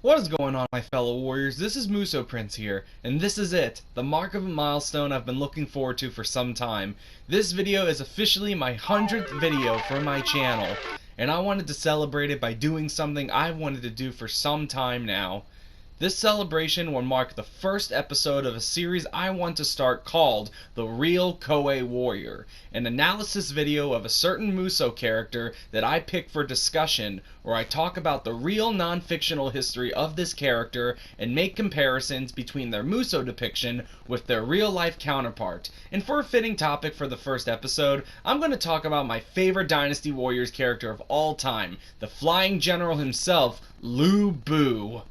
What is going on, my fellow warriors? This is Musou Prince here, and this is it, the mark of a milestone I've been looking forward to for some time. This video is officially my 100th video for my channel, and I wanted to celebrate it by doing something I've wanted to do for some time now. This celebration will mark the first episode of a series I want to start called The Real Koei Warrior, an analysis video of a certain Musou character that I pick for discussion, where I talk about the real non-fictional history of this character and make comparisons between their Musou depiction with their real-life counterpart. And for a fitting topic for the first episode, I'm going to talk about my favorite Dynasty Warriors character of all time, the Flying General himself, Lu Bu.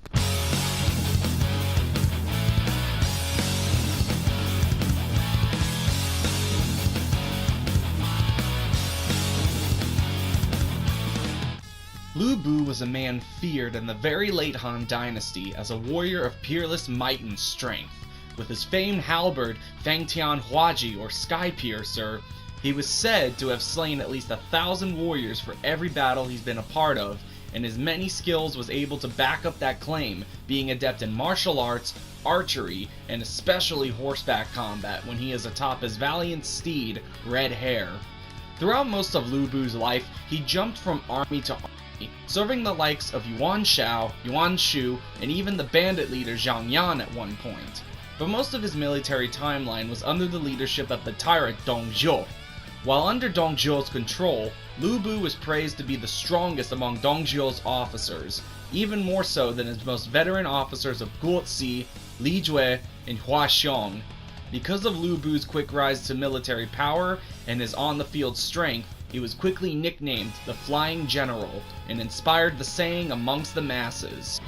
Lu Bu was a man feared in the very late Han Dynasty as a warrior of peerless might and strength. With his famed halberd, Fangtian Huaji, or Sky Piercer, he was said to have slain at least 1,000 warriors for every battle he's been a part of, and his many skills was able to back up that claim, being adept in martial arts, archery, and especially horseback combat when he is atop his valiant steed, Red Hair. Throughout most of Lu Bu's life, he jumped from army to army, serving the likes of Yuan Shao, Yuan Shu, and even the bandit leader Zhang Yan at one point. But most of his military timeline was under the leadership of the tyrant Dong Zhuo. While under Dong Zhuo's control, Lu Bu was praised to be the strongest among Dong Zhuo's officers, even more so than his most veteran officers of Guo Ci, Li Jue, and Hua Xiong. Because of Lu Bu's quick rise to military power and his on-the-field strength, he was quickly nicknamed the Flying General and inspired the saying amongst the masses.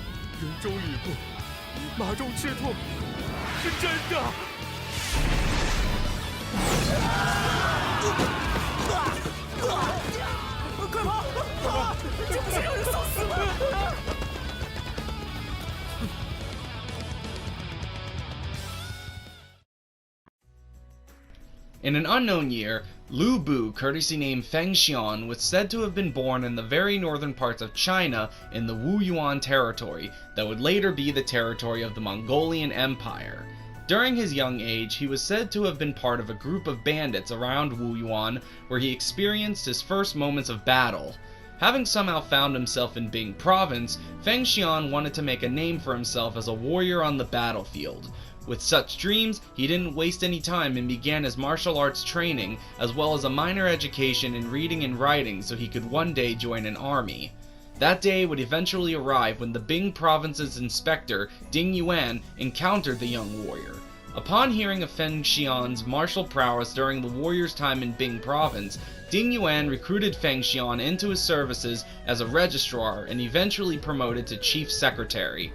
In an unknown year, Lu Bu, courtesy named Feng Xian, was said to have been born in the very northern parts of China in the Wu Yuan territory that would later be the territory of the Mongolian Empire. During his young age, he was said to have been part of a group of bandits around Wu Yuan where he experienced his first moments of battle. Having somehow found himself in Bing Province, Feng Xian wanted to make a name for himself as a warrior on the battlefield. With such dreams, he didn't waste any time and began his martial arts training, as well as a minor education in reading and writing so he could one day join an army. That day would eventually arrive when the Bing Province's inspector, Ding Yuan, encountered the young warrior. Upon hearing of Feng Xian's martial prowess during the warrior's time in Bing Province, Ding Yuan recruited Feng Xian into his services as a registrar and eventually promoted to chief secretary.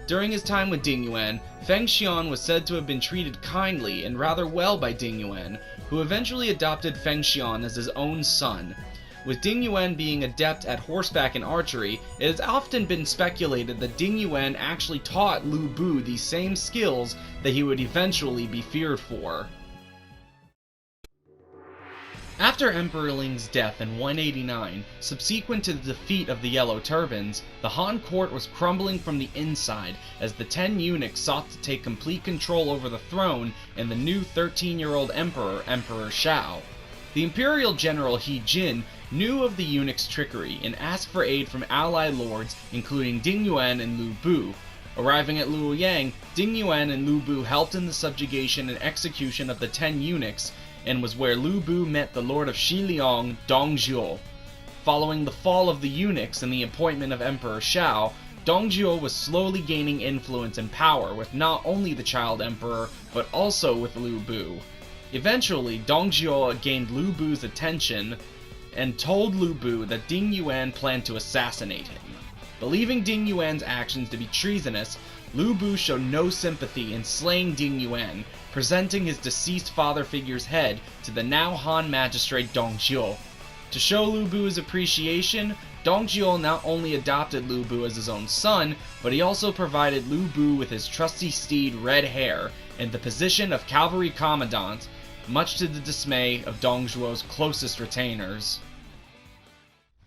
During his time with Ding Yuan, Feng Xian was said to have been treated kindly and rather well by Ding Yuan, who eventually adopted Feng Xian as his own son. With Ding Yuan being adept at horseback and archery, it has often been speculated that Ding Yuan actually taught Lu Bu these same skills that he would eventually be feared for. After Emperor Ling's death in 189, subsequent to the defeat of the Yellow Turbans, the Han court was crumbling from the inside as the 10 eunuchs sought to take complete control over the throne and the new 13-year-old emperor, Emperor Shao. The imperial general He Jin knew of the eunuchs' trickery and asked for aid from allied lords including Ding Yuan and Lu Bu. Arriving at Luoyang, Ding Yuan and Lu Bu helped in the subjugation and execution of the 10 eunuchs, and was where Lu Bu met the lord of Xiliang, Dong Zhuo. Following the fall of the eunuchs and the appointment of Emperor Shao, Dong Zhuo was slowly gaining influence and power with not only the child emperor, but also with Lu Bu. Eventually, Dong Zhuo gained Lu Bu's attention and told Lu Bu that Ding Yuan planned to assassinate him. Believing Ding Yuan's actions to be treasonous, Lu Bu showed no sympathy in slaying Ding Yuan, presenting his deceased father figure's head to the now Han magistrate Dong Zhuo. To show Lu Bu's appreciation, Dong Zhuo not only adopted Lu Bu as his own son, but he also provided Lu Bu with his trusty steed Red Hair and the position of cavalry commandant, much to the dismay of Dong Zhuo's closest retainers.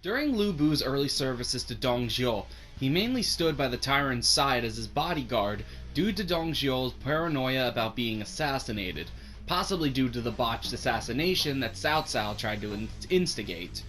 During Lu Bu's early services to Dong Zhuo, He mainly stood by the tyrant's side as his bodyguard due to Dong Zhuo's paranoia about being assassinated, possibly due to the botched assassination that Cao Cao tried to instigate.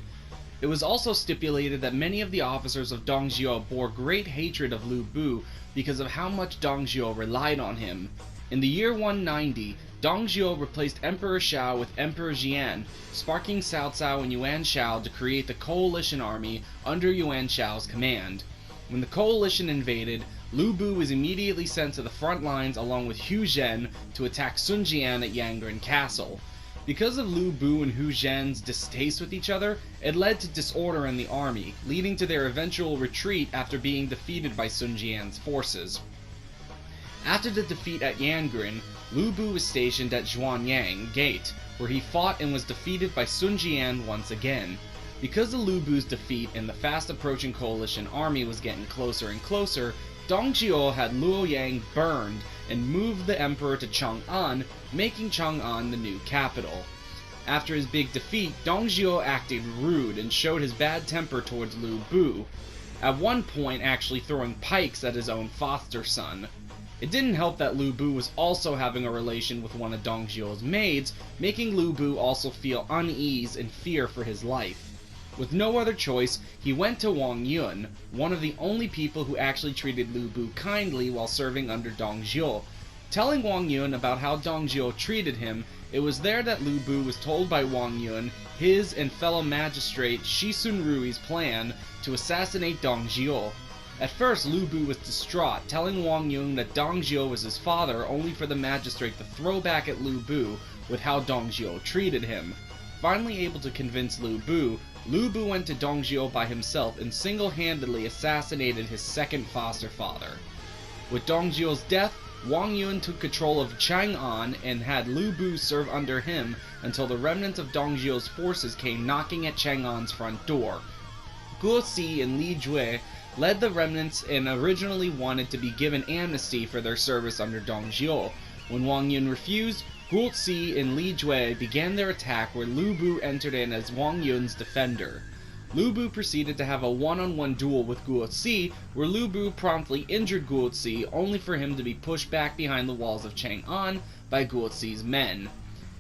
It was also stipulated that many of the officers of Dong Zhuo bore great hatred of Lu Bu because of how much Dong Zhuo relied on him. In the year 190, Dong Zhuo replaced Emperor Shao with Emperor Jian, sparking Cao Cao and Yuan Shao to create the coalition army under Yuan Shao's command. When the coalition invaded, Lu Bu was immediately sent to the front lines along with Hu Zhen to attack Sun Jian at Yangren Castle. Because of Lu Bu and Hu Zhen's distaste with each other, it led to disorder in the army, leading to their eventual retreat after being defeated by Sun Jian's forces. After the defeat at Yangren, Lu Bu was stationed at Zhuanyang Gate, where he fought and was defeated by Sun Jian once again. Because of Lu Bu's defeat and the fast-approaching coalition army was getting closer and closer, Dong Zhuo had Luoyang burned and moved the emperor to Chang'an, making Chang'an the new capital. After his big defeat, Dong Zhuo acted rude and showed his bad temper towards Lu Bu, at one point actually throwing pikes at his own foster son. It didn't help that Lu Bu was also having a relation with one of Dong Zhuo's maids, making Lu Bu also feel unease and fear for his life. With no other choice, he went to Wang Yun, one of the only people who actually treated Lu Bu kindly while serving under Dong Zhuo. Telling Wang Yun about how Dong Zhuo treated him, it was there that Lu Bu was told by Wang Yun his and fellow magistrate Shi Sun Rui's plan to assassinate Dong Zhuo. At first, Lu Bu was distraught, telling Wang Yun that Dong Zhuo was his father, only for the magistrate to throw back at Lu Bu with how Dong Zhuo treated him. Finally able to convince Lu Bu went to Dong Zhuo by himself and single-handedly assassinated his second foster father. With Dong Zhuo's death, Wang Yun took control of Chang'an and had Lu Bu serve under him until the remnants of Dong Zhuo's forces came knocking at Chang'an's front door. Guo Si and Li Jue led the remnants and originally wanted to be given amnesty for their service under Dong Zhuo. When Wang Yun refused, Guo Si and Li Jue began their attack where Lu Bu entered in as Wang Yun's defender. Lu Bu proceeded to have a one-on-one duel with Guo Si, where Lu Bu promptly injured Guo Si only for him to be pushed back behind the walls of Chang'an by Guo Si's men.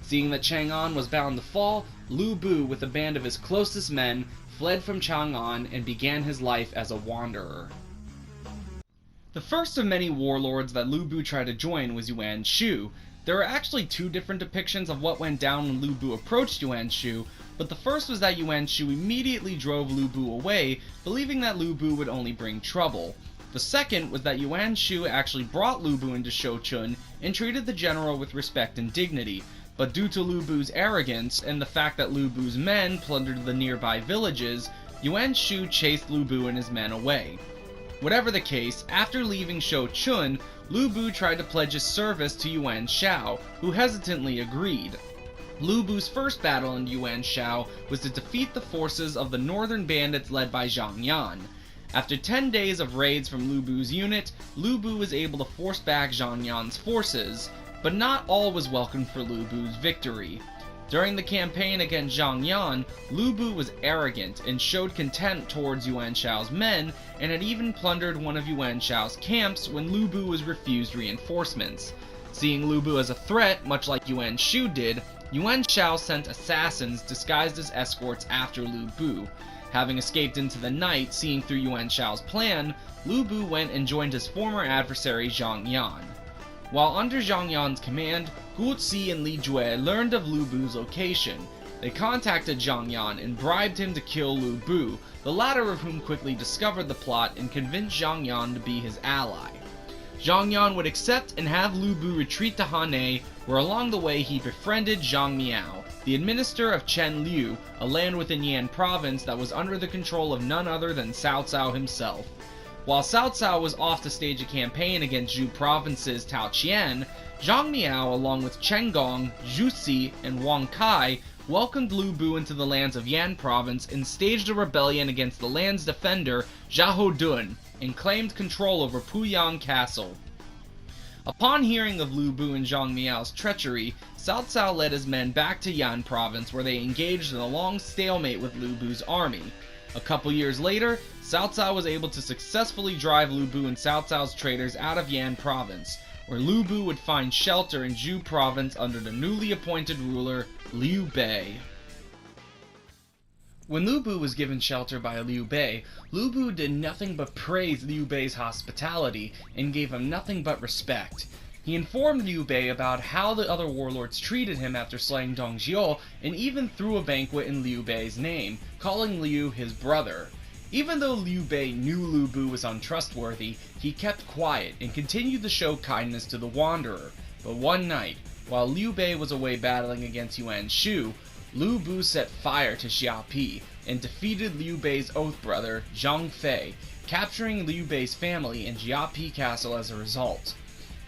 Seeing that Chang'an was bound to fall, Lu Bu with a band of his closest men fled from Chang'an and began his life as a wanderer. The first of many warlords that Lu Bu tried to join was Yuan Shu. There are actually two different depictions of what went down when Lu Bu approached Yuan Shu, but the first was that Yuan Shu immediately drove Lu Bu away, believing that Lu Bu would only bring trouble. The second was that Yuan Shu actually brought Lu Bu into Shochun and treated the general with respect and dignity, but due to Lu Bu's arrogance and the fact that Lu Bu's men plundered the nearby villages, Yuan Shu chased Lu Bu and his men away. Whatever the case, after leaving Shochun, Lu Bu tried to pledge his service to Yuan Shao, who hesitantly agreed. Lu Bu's first battle in Yuan Shao was to defeat the forces of the northern bandits led by Zhang Yan. After 10 days of raids from Lu Bu's unit, Lu Bu was able to force back Zhang Yan's forces, but not all was welcome for Lu Bu's victory. During the campaign against Zhang Yan, Lu Bu was arrogant and showed contempt towards Yuan Shao's men, and had even plundered one of Yuan Shao's camps when Lu Bu was refused reinforcements. Seeing Lu Bu as a threat, much like Yuan Shu did, Yuan Shao sent assassins disguised as escorts after Lu Bu. Having escaped into the night, seeing through Yuan Shao's plan, Lu Bu went and joined his former adversary Zhang Yan. While under Zhang Yan's command, Guo Si and Li Jue learned of Lu Bu's location. They contacted Zhang Yan and bribed him to kill Lu Bu, the latter of whom quickly discovered the plot and convinced Zhang Yan to be his ally. Zhang Yan would accept and have Lu Bu retreat to Hanei, where along the way he befriended Zhang Miao, the administrator of Chen Liu, a land within Yan province that was under the control of none other than Cao Cao himself. While Cao Cao was off to stage a campaign against Zhu province's Tao Qian, Zhang Miao, along with Chen Gong, Zhu Si, and Wang Kai, welcomed Lu Bu into the lands of Yan province and staged a rebellion against the land's defender, Zhao Dun, and claimed control over Puyang Castle. Upon hearing of Lu Bu and Zhang Miao's treachery, Cao Cao led his men back to Yan province, where they engaged in a long stalemate with Lu Bu's army. A couple years later, Cao Cao was able to successfully drive Lu Bu and Cao Cao's traders out of Yan province, where Lu Bu would find shelter in Zhou province under the newly appointed ruler, Liu Bei. When Lu Bu was given shelter by Liu Bei, Lu Bu did nothing but praise Liu Bei's hospitality and gave him nothing but respect. He informed Liu Bei about how the other warlords treated him after slaying Dong Zhuo, and even threw a banquet in Liu Bei's name, calling Liu his brother. Even though Liu Bei knew Lu Bu was untrustworthy, he kept quiet and continued to show kindness to the wanderer. But one night, while Liu Bei was away battling against Yuan Shu, Lu Bu set fire to Xiapi and defeated Liu Bei's oath brother, Zhang Fei, capturing Liu Bei's family and Xiapi Castle as a result.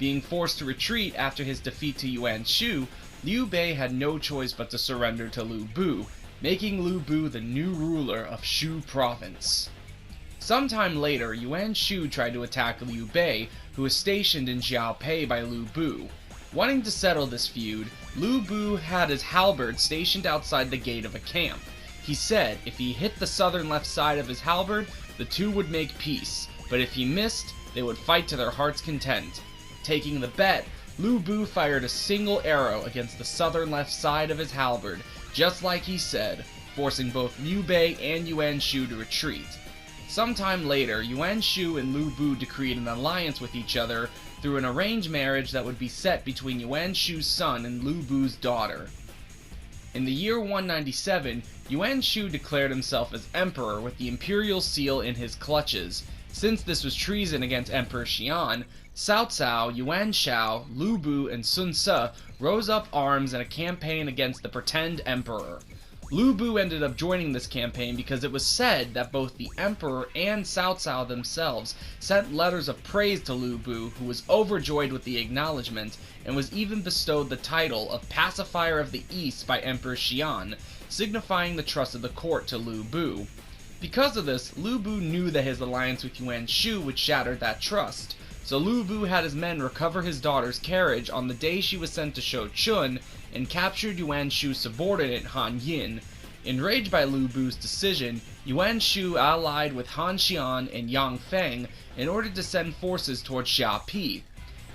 Being forced to retreat after his defeat to Yuan Shu, Liu Bei had no choice but to surrender to Lu Bu, making Lu Bu the new ruler of Shu province. Sometime later, Yuan Shu tried to attack Liu Bei, who was stationed in Xiaopei by Lu Bu. Wanting to settle this feud, Lu Bu had his halberd stationed outside the gate of a camp. He said if he hit the southern left side of his halberd, the two would make peace, but if he missed, they would fight to their heart's content. Taking the bet, Lu Bu fired a single arrow against the southern left side of his halberd, just like he said, forcing both Liu Bei and Yuan Shu to retreat. Sometime later, Yuan Shu and Lu Bu decreed an alliance with each other through an arranged marriage that would be set between Yuan Shu's son and Lu Bu's daughter. In the year 197, Yuan Shu declared himself as emperor with the imperial seal in his clutches. Since this was treason against Emperor Xian, Cao Cao, Yuan Shao, Lu Bu, and Sun Ce rose up arms in a campaign against the pretend emperor. Lu Bu ended up joining this campaign because it was said that both the emperor and Cao Cao themselves sent letters of praise to Lu Bu, who was overjoyed with the acknowledgement, and was even bestowed the title of Pacifier of the East by Emperor Xian, signifying the trust of the court to Lu Bu. Because of this, Lu Bu knew that his alliance with Yuan Shu would shatter that trust. So Lu Bu had his men recover his daughter's carriage on the day she was sent to Shouchun and captured Yuan Shu's subordinate Han Yin. Enraged by Lu Bu's decision, Yuan Shu allied with Han Xian and Yang Feng in order to send forces towards Xiapi.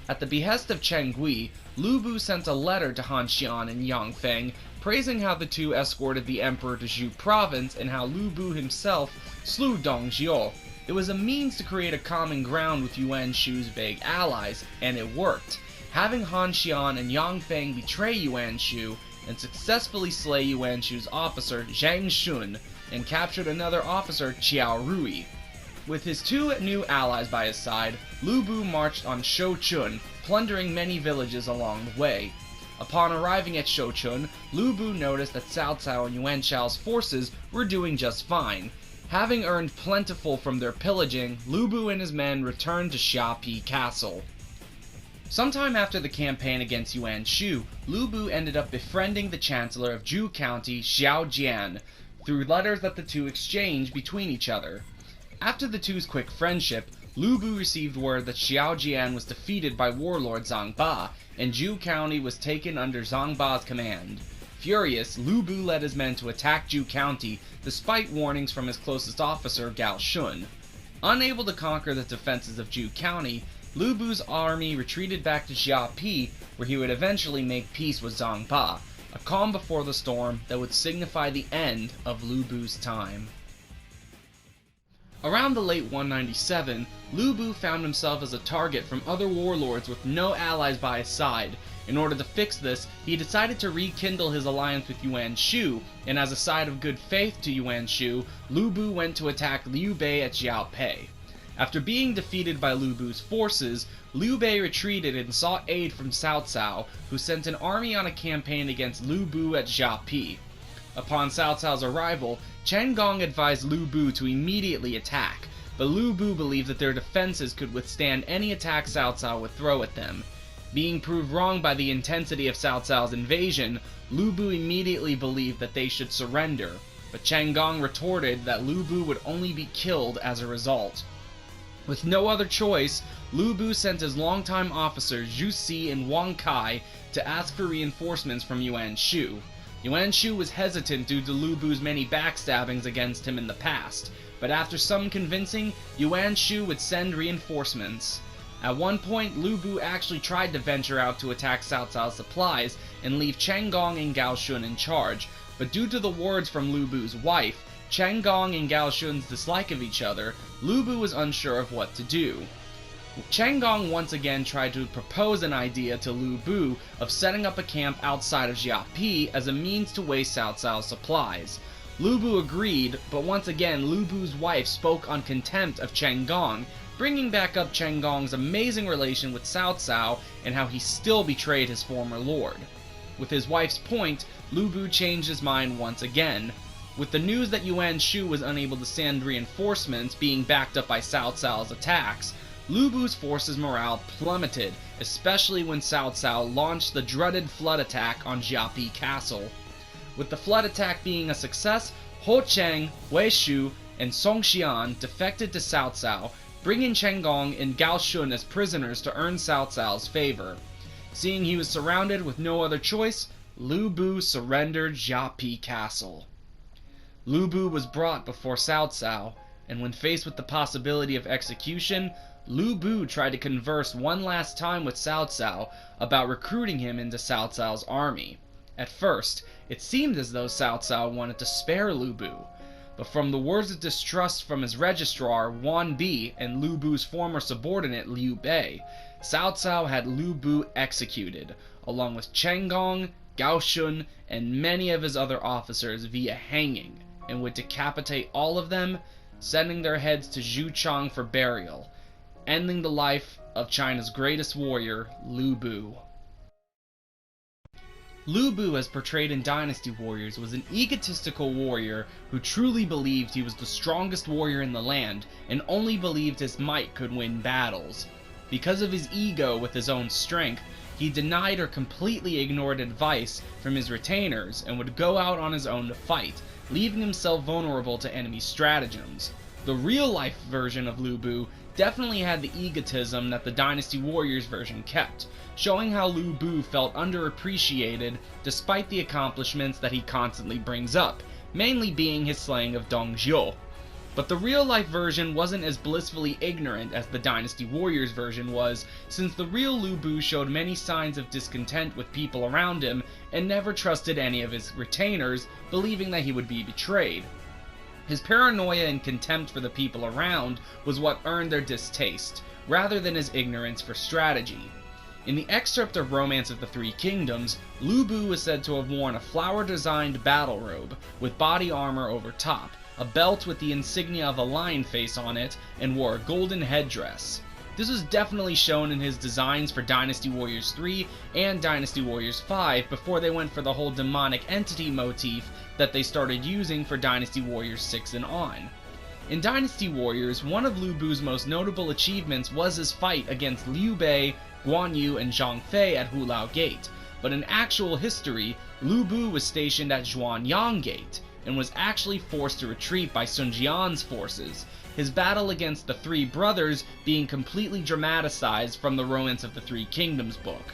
At the behest of Chen Gui, Lu Bu sent a letter to Han Xian and Yang Feng praising how the two escorted the emperor to Zhou province and how Lu Bu himself slew Dong Zhuo. It was a means to create a common ground with Yuan Shu's vague allies, and it worked, having Han Xian and Yang Feng betray Yuan Shu and successfully slay Yuan Shu's officer Zhang Shun and captured another officer Qiao Rui. With his two new allies by his side, Lu Bu marched on Shouchun, plundering many villages along the way. Upon arriving at Shouchun, Lu Bu noticed that Cao Cao and Yuan Shao's forces were doing just fine. Having earned plentiful from their pillaging, Lu Bu and his men returned to Xiapi Castle. Sometime after the campaign against Yuan Shu, Lu Bu ended up befriending the Chancellor of Zhu County, Xiao Jian, through letters that the two exchanged between each other. After the two's quick friendship, Lu Bu received word that Xiao Jian was defeated by warlord Zhang Ba, and Zhu County was taken under Zhang Ba's command. Furious, Lu Bu led his men to attack Zhu County, despite warnings from his closest officer, Gao Shun. Unable to conquer the defenses of Zhu County, Lu Bu's army retreated back to Xiapi, where he would eventually make peace with Zhang Ba, a calm before the storm that would signify the end of Lu Bu's time. Around the late 197, Lu Bu found himself as a target from other warlords with no allies by his side. In order to fix this, he decided to rekindle his alliance with Yuan Shu, and as a sign of good faith to Yuan Shu, Lu Bu went to attack Liu Bei at Xiaopei. After being defeated by Lu Bu's forces, Liu Bei retreated and sought aid from Cao Cao, who sent an army on a campaign against Lu Bu at Xiapi. Upon Cao Cao's arrival, Chen Gong advised Lu Bu to immediately attack, but Lu Bu believed that their defenses could withstand any attack Cao Cao would throw at them. Being proved wrong by the intensity of Cao Cao's invasion, Lu Bu immediately believed that they should surrender, but Chen Gong retorted that Lu Bu would only be killed as a result. With no other choice, Lu Bu sent his longtime officers Zhu Si and Wang Kai to ask for reinforcements from Yuan Shu. Yuan Shu was hesitant due to Lu Bu's many backstabbings against him in the past, but after some convincing, Yuan Shu would send reinforcements. At one point, Lu Bu actually tried to venture out to attack Cao Cao's supplies and leave Chen Gong and Gao Shun in charge, but due to the words from Lu Bu's wife, Chen Gong and Gao Shun's dislike of each other, Lu Bu was unsure of what to do. Chen Gong once again tried to propose an idea to Lu Bu of setting up a camp outside of Jiapi as a means to waste Cao Cao's supplies. Lu Bu agreed, but once again Lu Bu's wife spoke on contempt of Chen Gong, bringing back up Chen Gong's amazing relation with Cao Cao and how he still betrayed his former lord. With his wife's point, Lu Bu changed his mind once again. With the news that Yuan Shu was unable to send reinforcements being backed up by Cao Cao's attacks, Lu Bu's forces' morale plummeted, especially when Cao Cao launched the dreaded flood attack on Jiapi Castle. With the flood attack being a success, Ho Cheng, Wei Shu, and Song Xian defected to Cao Cao, bringing Chen Gong and Gao Shun as prisoners to earn Cao Cao's favor. Seeing he was surrounded with no other choice, Lu Bu surrendered Jiapi Castle. Lu Bu was brought before Cao Cao, and when faced with the possibility of execution, Lu Bu tried to converse one last time with Cao Cao about recruiting him into Cao Cao's army. At first, it seemed as though Cao Cao wanted to spare Lu Bu, but from the words of distrust from his registrar Wan Bi and Lu Bu's former subordinate Liu Bei, Cao Cao had Lu Bu executed, along with Chen Gong, Gao Shun, and many of his other officers via hanging, and would decapitate all of them, sending their heads to Zhuchang for burial, ending the life of China's greatest warrior, Lu Bu. Lu Bu, as portrayed in Dynasty Warriors, was an egotistical warrior who truly believed he was the strongest warrior in the land and only believed his might could win battles. Because of his ego with his own strength, he denied or completely ignored advice from his retainers and would go out on his own to fight, leaving himself vulnerable to enemy stratagems. The real-life version of Lu Bu definitely had the egotism that the Dynasty Warriors version kept, showing how Lu Bu felt underappreciated despite the accomplishments that he constantly brings up, mainly being his slaying of Dong Zhuo. But the real-life version wasn't as blissfully ignorant as the Dynasty Warriors version was, since the real Lu Bu showed many signs of discontent with people around him and never trusted any of his retainers, believing that he would be betrayed. His paranoia and contempt for the people around was what earned their distaste, rather than his ignorance for strategy. In the excerpt of Romance of the Three Kingdoms, Lu Bu is said to have worn a flower-designed battle robe, with body armor over top, a belt with the insignia of a lion face on it, and wore a golden headdress. This was definitely shown in his designs for Dynasty Warriors 3 and Dynasty Warriors 5 before they went for the whole demonic entity motif that they started using for Dynasty Warriors 6 and on. In Dynasty Warriors, one of Lu Bu's most notable achievements was his fight against Liu Bei, Guan Yu, and Zhang Fei at Hulao Gate, but in actual history, Lu Bu was stationed at Zhuanyang Gate, and was actually forced to retreat by Sun Jian's forces, his battle against the Three Brothers being completely dramatized from the Romance of the Three Kingdoms book.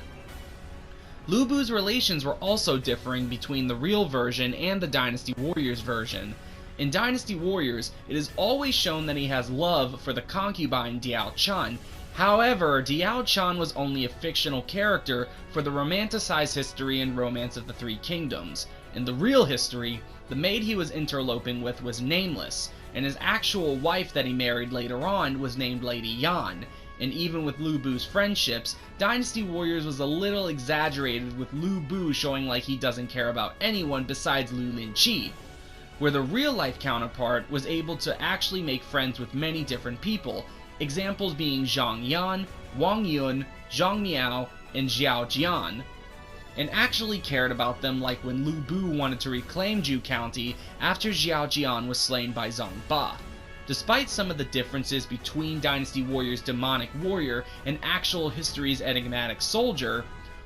Lu Bu's relations were also differing between the real version and the Dynasty Warriors version. In Dynasty Warriors, it is always shown that he has love for the concubine Diao Chan. However, Diao Chan was only a fictional character for the romanticized history and Romance of the Three Kingdoms. In the real history, the maid he was interloping with was nameless, and his actual wife that he married later on was named Lady Yan. And even with Lu Bu's friendships, Dynasty Warriors was a little exaggerated, with Lu Bu showing like he doesn't care about anyone besides Lu Linqi, where the real-life counterpart was able to actually make friends with many different people, examples being Zhang Yan, Wang Yun, Zhang Miao, and Xiao Jian, and actually cared about them, like when Lu Bu wanted to reclaim Zhu County after Xiao Jian was slain by Zhang Ba. Despite some of the differences between Dynasty Warriors' demonic warrior and actual history's enigmatic soldier,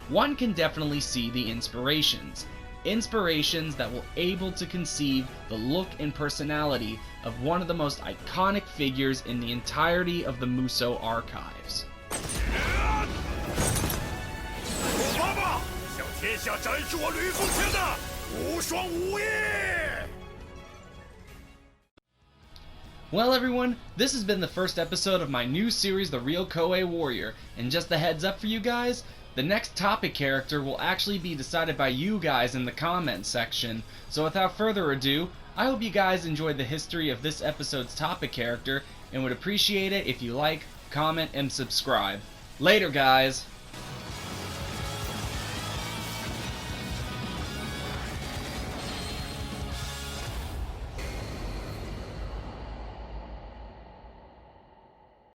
one can definitely see the inspirations that were able to conceive the look and personality of one of the most iconic figures in the entirety of the Musou archives. 天下摘取我吕布天的无双无业。 Well everyone, this has been the first episode of my new series, The Real Koei Warrior, and just a heads up for you guys, the next topic character will actually be decided by you guys in the comments section, so without further ado, I hope you guys enjoyed the history of this episode's topic character, and would appreciate it if you like, comment, and subscribe. Later guys!